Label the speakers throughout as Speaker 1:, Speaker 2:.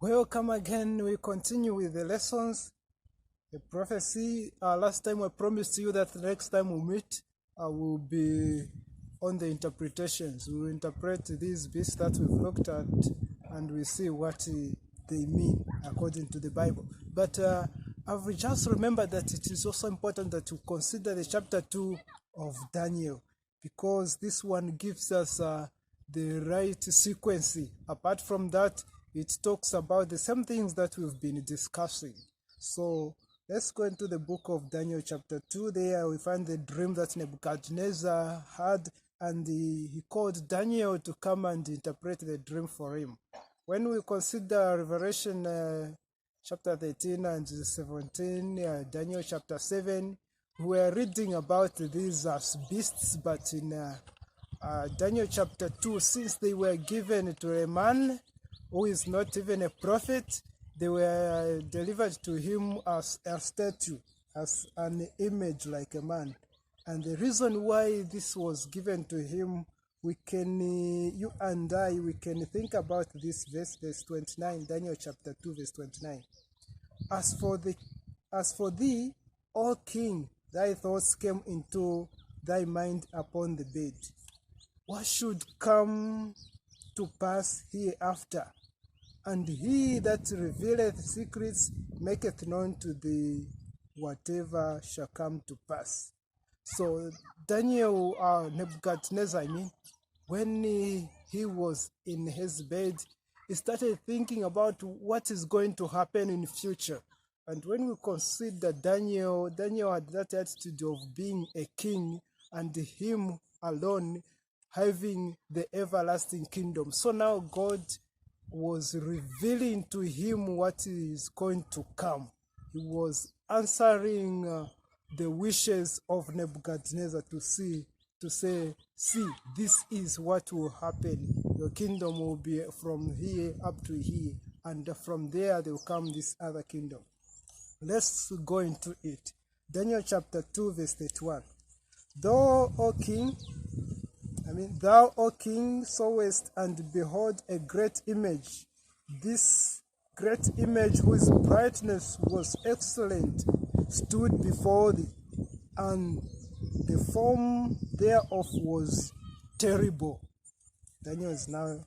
Speaker 1: Welcome again. We continue with the lessons, the prophecy. Last time I promised you that the next time we meet, I will be on the interpretations. We will interpret these bits that we've looked at and we see what they mean according to the Bible. But I've just remembered that it is also important that we consider the chapter 2 of Daniel, because this one gives us the right sequence. Apart from that, it talks about the same things that we've been discussing. So let's go into the book of Daniel chapter 2. There we find the dream that Nebuchadnezzar had, and he called Daniel to come and interpret the dream for him. When we consider Revelation chapter 13 and 17, Daniel chapter 7, we are reading about these as beasts, but in Daniel chapter 2, since they were given to a man who is not even a prophet, they were delivered to him as a statue, as an image like a man. And the reason why this was given to him, we can, you and I, we can think about this verse 29, Daniel chapter 2, verse 29. As for thee, O king, thy thoughts came into thy mind upon the bed. What should come to pass hereafter? And he that revealeth secrets maketh known to thee whatever shall come to pass. So Daniel, Nebuchadnezzar, when he was in his bed, he started thinking about what is going to happen in the future. And when we consider Daniel had that attitude of being a king and him alone having the everlasting kingdom. So now God was revealing to him what is going to come. He was answering the wishes of Nebuchadnezzar to say, see, this is what will happen. Your kingdom will be from here up to here, and from there there will come this other kingdom. Let's go into it. Daniel chapter 2, verse 31. Thou, O king, sawest and behold a great image. This great image, whose brightness was excellent, stood before thee, and the form thereof was terrible. Daniel is now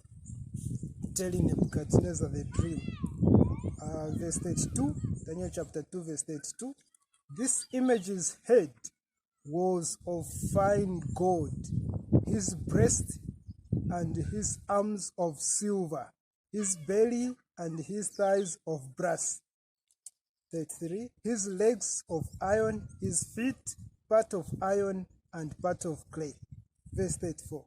Speaker 1: telling Nebuchadnezzar the dream. Verse 32, Daniel chapter 2, verse 32. This image's head was of fine gold, his breast and his arms of silver, his belly and his thighs of brass. 33. His legs of iron, his feet part of iron and part of clay. Verse 34.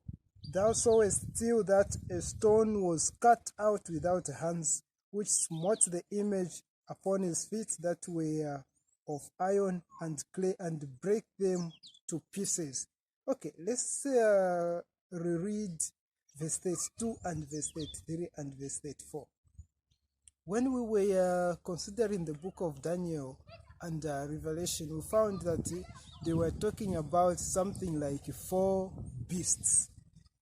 Speaker 1: Thou sawest still that a stone was cut out without hands, which smote the image upon his feet that were of iron and clay, and break them to pieces. Okay, let's reread verse 32 and verse 33 and verse 34. When we were considering the book of Daniel and Revelation, we found that they were talking about something like 4 beasts.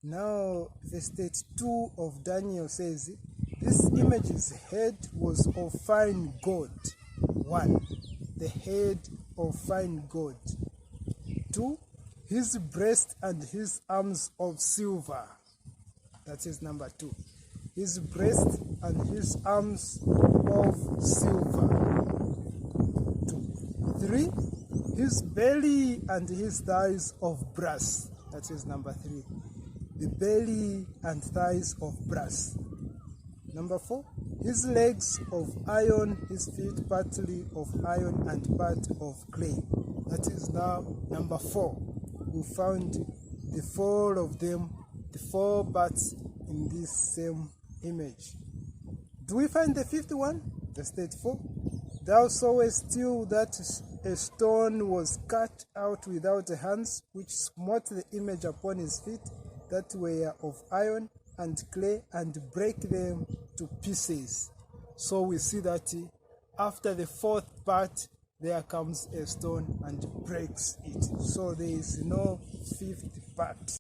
Speaker 1: Now, verse 32 of Daniel says, this image's head was of fine gold. 1. The head of fine gold. 2. His breast and his arms of silver. That is number 2. His breast and his arms of silver. 2. 3. His belly and his thighs of brass. That is number 3. The belly and thighs of brass. Number 4. His legs of iron, his feet partly of iron and part of clay. That is now number 4. We found the 4 of them, the 4 parts in this same image. Do we find the 5th one? Verse 34. Thou sawest still that a stone was cut out without hands, which smote the image upon his feet that were of iron and clay, and break them to pieces. So we see that after the 4th part, there comes a stone and breaks it. So there is no 5th part.